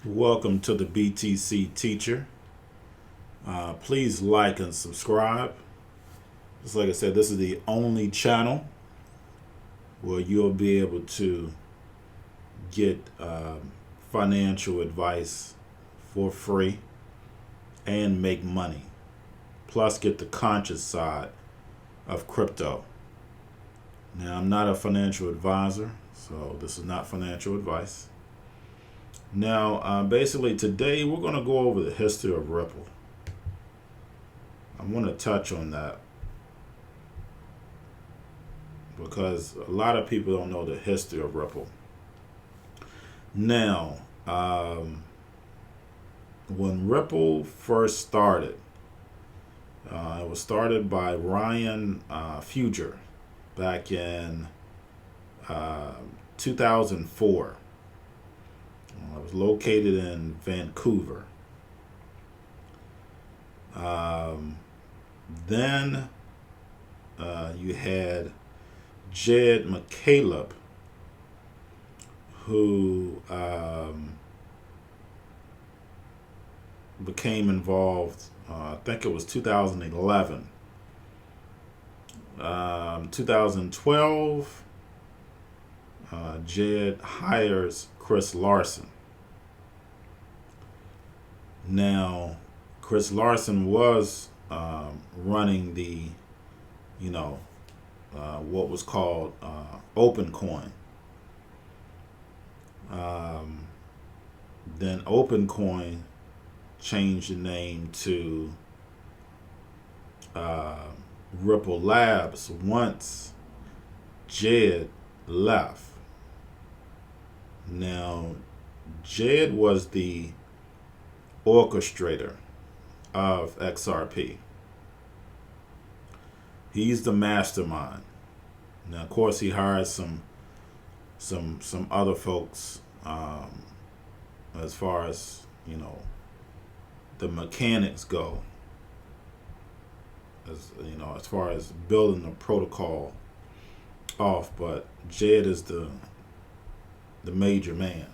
Welcome to the BTC Teacher. Please like and subscribe. Just like I said, this is the only channel where you'll be able to get financial advice for free and make money. Plus, get the conscious side of crypto. Now, I'm not a financial advisor, so this is not financial advice. Now, basically, today we're going to go over the history of Ripple. I want to touch on that because a lot of people don't know the history of Ripple. Now, when Ripple first started, it was started by Ryan Fugger back in 2004. It was located in Vancouver. Then you had Jed McCaleb, who became involved, I think it was 2011. 2012, Jed hires Chris Larson. Now, Chris Larson was running the, what was called OpenCoin. Then OpenCoin changed the name to Ripple Labs once Jed left. Now, Jed was the orchestrator of XRP. He's the mastermind. Now, of course, he hired some other folks as far as the mechanics go. As far as building the protocol off, but Jed is the major man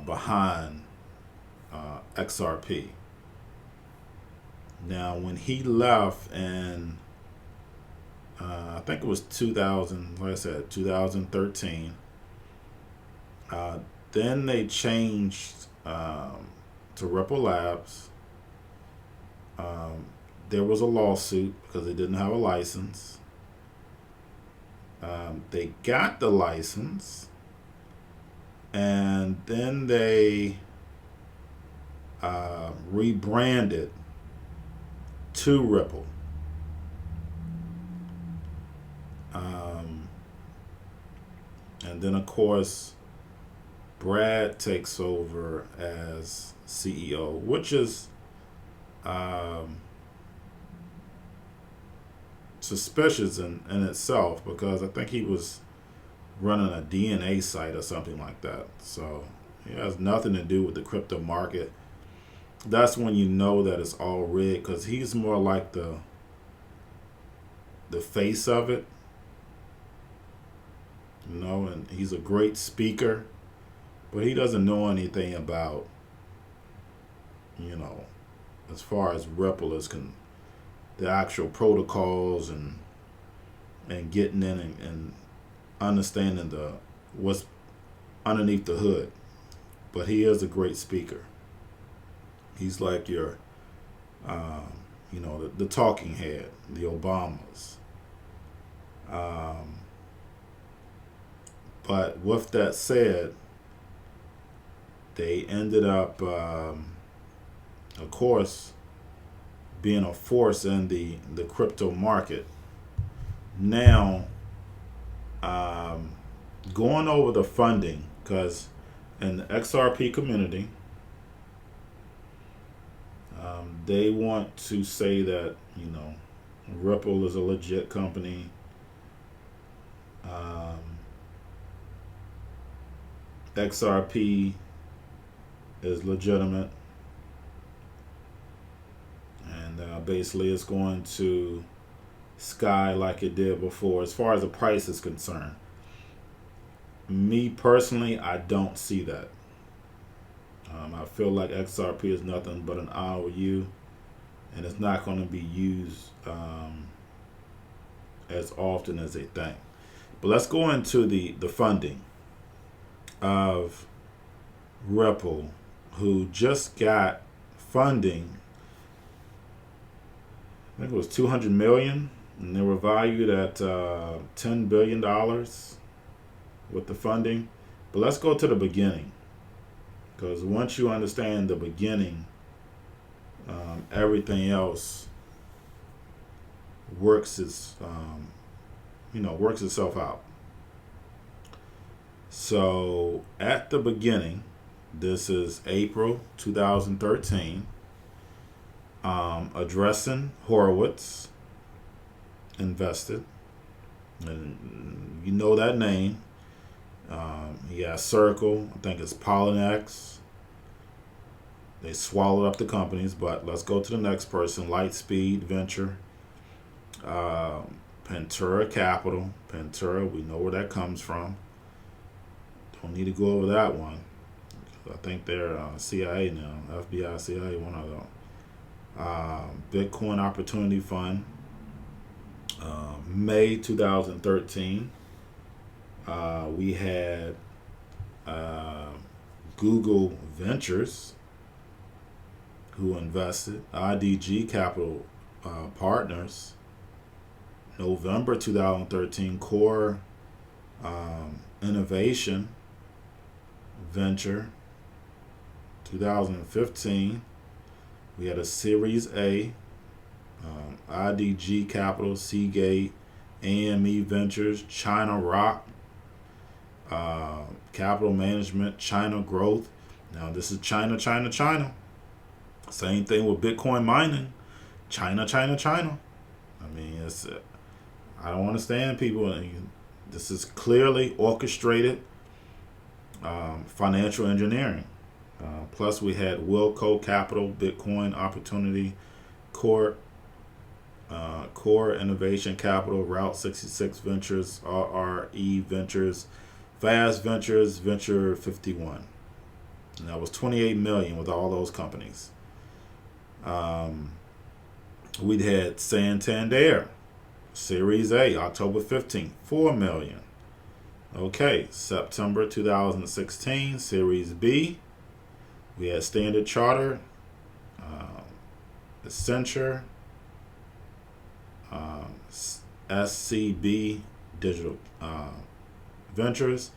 behind XRP. Now, when he left, and I think it was 2013. Then they changed to Ripple Labs. There was a lawsuit because they didn't have a license. They got the license, and then they rebranded to Ripple. And then, of course, Brad takes over as CEO, which is suspicious in itself, because I think he was running a DNA site or something like that. So it has nothing to do with the crypto market. That's when you know that it's all rigged, because he's more like the face of it, and he's a great speaker, but he doesn't know anything about, as far as Ripple is the actual protocols and getting in and understanding what's underneath the hood. But he is a great speaker. He's like your, the talking head, the Obamas. But with that said, they ended up, of course, being a force in the crypto market. Now, going over the funding, because in the XRP community, they want to say that, Ripple is a legit company. XRP is legitimate. And basically it's going to sky like it did before as far as the price is concerned. Me personally, I don't see that. I feel like XRP is nothing but an IOU, and it's not going to be used as often as they think. But let's go into the funding of Ripple, who just got funding. I think it was $200 million, and they were valued at $10 billion with the funding. But let's go to the beginning, because once you understand the beginning, everything else works works itself out. So at the beginning, this is April 2013. Addressing Horowitz invested, and you know that name. He has Circle, I think it's Polynex. They swallowed up the companies, but let's go to the next person. Lightspeed Venture, Pentura Capital. Pentura, we know where that comes from. Don't need to go over that one. I think they're CIA now, FBI, CIA, one of them. Bitcoin Opportunity Fund, May 2013. We had Google Ventures, who invested. IDG Capital Partners, November 2013. Core Innovation Venture, 2015. We had a Series A, IDG Capital, Seagate, AME Ventures, China Rock, Capital Management, China Growth. Now this is China. Same thing with Bitcoin mining. China. I mean, I don't understand people. This is clearly orchestrated financial engineering. Plus, we had Wilco Capital, Bitcoin Opportunity, Core Innovation Capital, Route 66 Ventures, RRE Ventures, Fast Ventures, Venture 51. And that was $28 million with all those companies. We'd had Santander, Series A, October 15th, $4 million. Okay, September 2016, Series B. We had Standard Charter, Accenture, SCB Digital Ventures,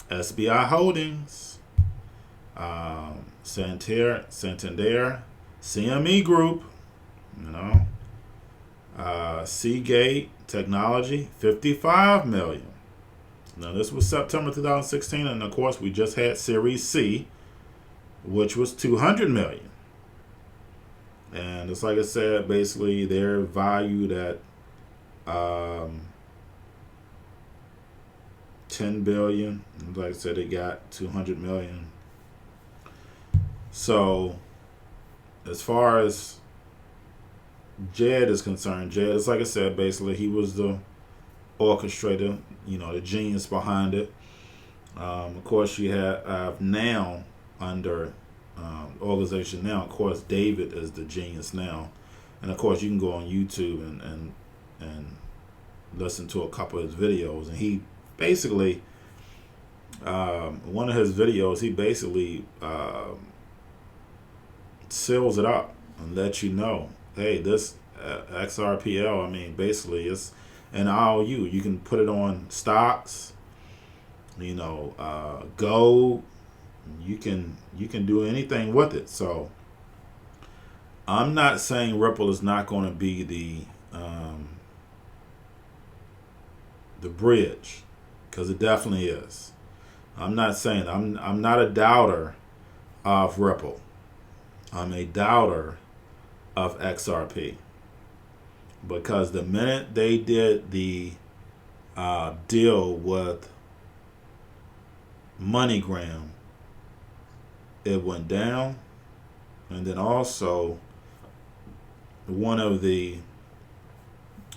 SBI Holdings, Santander, CME Group, Seagate Technology, $55 million. Now this was September 2016, and of course we just had Series C, which was $200 million. And it's like I said, basically they're valued at $10 billion. And like I said, they got $200 million. So as far as Jed is concerned, Jed is, like I said, basically he was the orchestrator, the genius behind it. Of course, you have now under organization now. Of course, David is the genius now, and of course, you can go on YouTube and listen to a couple of his videos. And he basically, one of his videos, he basically seals it up and lets you know, hey, this XRPL, I mean, basically it's an IOU. You can put it on stocks, gold. You can do anything with it. So I'm not saying Ripple is not going to be the bridge, because it definitely is. I'm not saying I'm not a doubter of Ripple. I'm a doubter of XRP, because the minute they did the deal with MoneyGram, it went down. And then also one of the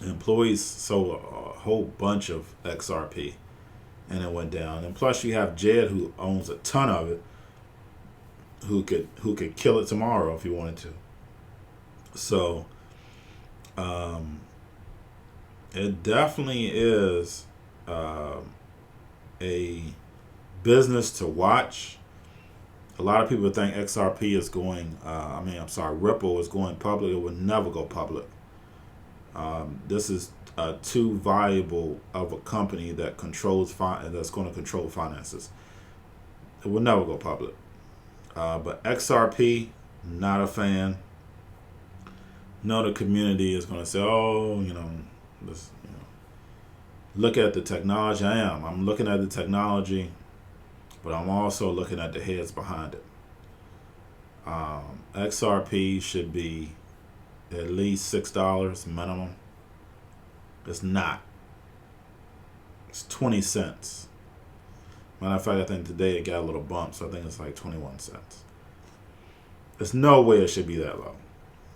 employees sold a whole bunch of XRP, and it went down. And plus you have Jed, who owns a ton of it. could kill it tomorrow if he wanted to. So it definitely is a business to watch. A lot of people think XRP is going, Ripple is going public. It would never go public. This is too valuable of a company that that's going to control finances. It will never go public. But XRP, not a fan. No, the community is going to say, oh, look at the technology. I'm looking at the technology, but I'm also looking at the heads behind it. XRP should be at least $6 minimum. It's not. It's 20 cents. Matter of fact, I think today it got a little bump, so I think it's like 21 cents. There's no way it should be that low.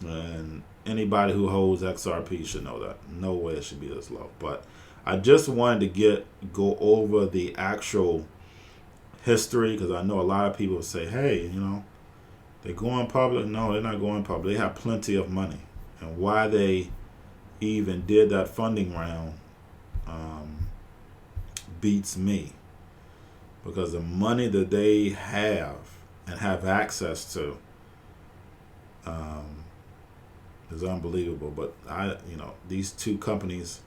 And anybody who holds XRP should know that. No way it should be this low. But I just wanted to go over the actual history, because I know a lot of people say, hey, they're going public. No, they're not going public. They have plenty of money. And why they even did that funding round beats me. Because the money that they have and have access to is unbelievable. But these two companies,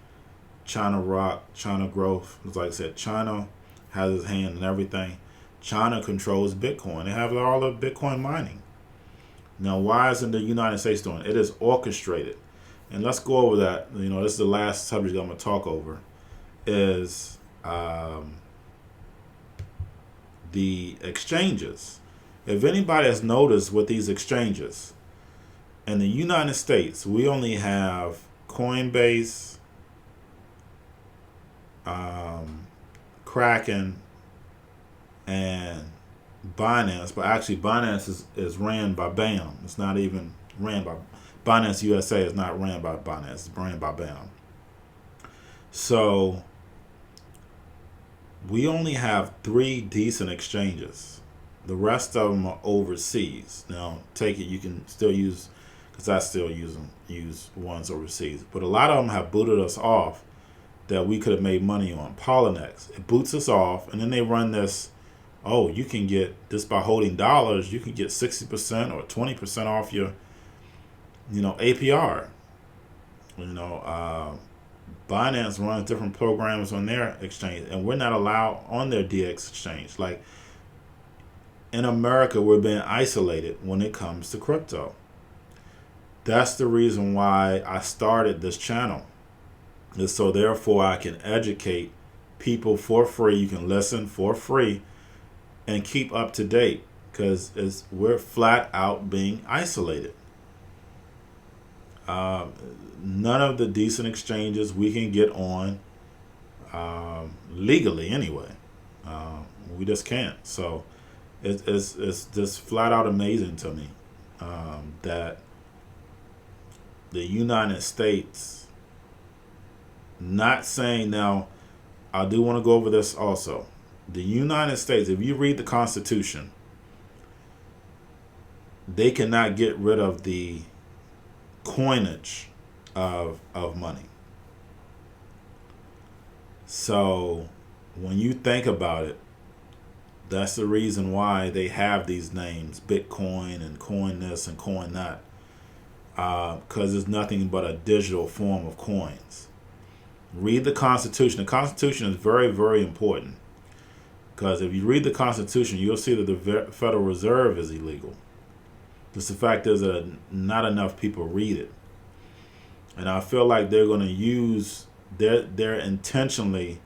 China Rock, China Growth, like I said, China has its hand in everything. China controls Bitcoin. They have all the Bitcoin mining. Now, why isn't the United States doing it? It is orchestrated. And let's go over that. This is the last subject I'm going to talk over, is the exchanges. If anybody has noticed with these exchanges, in the United States, we only have Coinbase, Kraken, and Binance. But actually, Binance is ran by BAM. It's not even ran by Binance USA. Is not ran by Binance. It's ran by BAM. So we only have 3 decent exchanges. The rest of them are overseas. Now, take it, you can still use, because I still use ones overseas. But a lot of them have booted us off that we could have made money on. Polynex, it boots us off, and then they run this, oh, you can get this by holding dollars, you can get 60% or 20% off your, APR. Binance runs different programs on their exchange, and we're not allowed on their DX exchange. Like, in America, we're being isolated when it comes to crypto. That's the reason why I started this channel, is so therefore I can educate people for free. You can listen for free and keep up to date, because we're flat out being isolated. None of the decent exchanges we can get on legally anyway. We just can't. So it's just flat out amazing to me that the United States, not saying, now I do want to go over this also. The United States, if you read the Constitution, they cannot get rid of the coinage of money. So when you think about it, that's the reason why they have these names, Bitcoin and coin this and coin that, because it's nothing but a digital form of coins. Read the Constitution. The Constitution is very, very important, because if you read the Constitution, you'll see that the Federal Reserve is illegal. Just the fact is that not enough people read it. And I feel like they're going to use, they're intentionally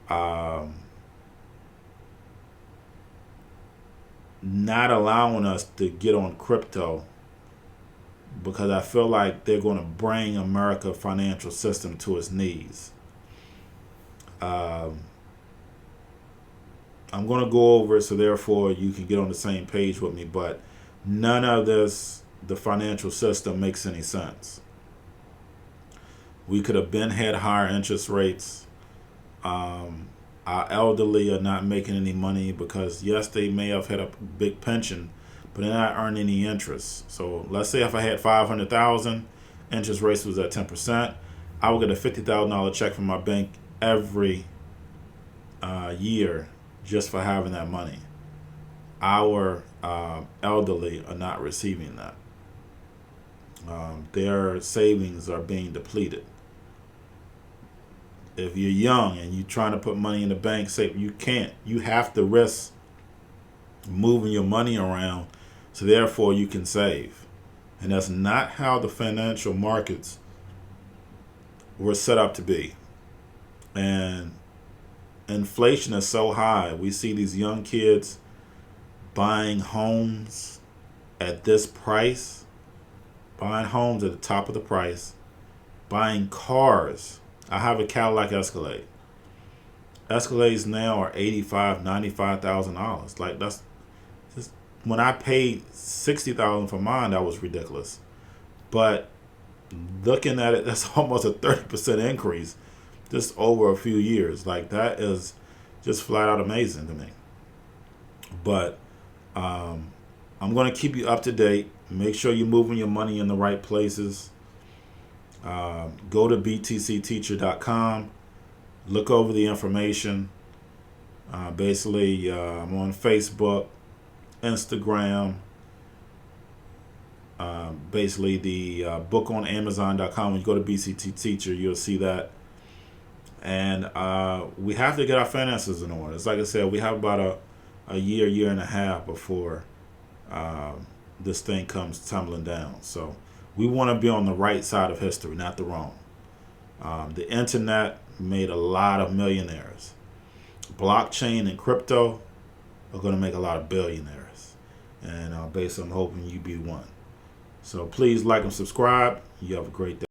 not allowing us to get on crypto, because I feel like they're going to bring America financial system to its knees. I'm going to go over it so therefore you can get on the same page with me, but none of this, the financial system, makes any sense. We could have had higher interest rates. Our elderly are not making any money because, yes, they may have had a big pension, but they're not earning any interest. So let's say if I had 500,000, interest rates was at 10%, I would get a $50,000 check from my bank every year just for having that money. Our elderly are not receiving that. Their savings are being depleted. If you're young and you're trying to put money in the bank, say you can't. You have to risk moving your money around, so therefore you can save. And that's not how the financial markets were set up to be. And inflation is so high. We see these young kids buying homes at this price, buying homes at the top of the price, buying cars. I have a Cadillac Escalade. Escalades now are $85,000, $95,000. Like, that's just, when I paid $60,000 for mine, that was ridiculous. But looking at it, that's almost a 30% increase just over a few years. Like, that is just flat out amazing to me. But I'm going to keep you up to date. Make sure you're moving your money in the right places. Go to btcteacher.com. Look over the information. Basically, I'm on Facebook, Instagram. Basically, the book on Amazon.com. When you go to BCT Teacher, you'll see that. And we have to get our finances in order. It's like I said, we have about a year and a half before this thing comes tumbling down. So we want to be on the right side of history, not the wrong. The internet made a lot of millionaires. Blockchain and crypto are going to make a lot of billionaires. And basically, I'm hoping you be one. So please like and subscribe. You have a great day.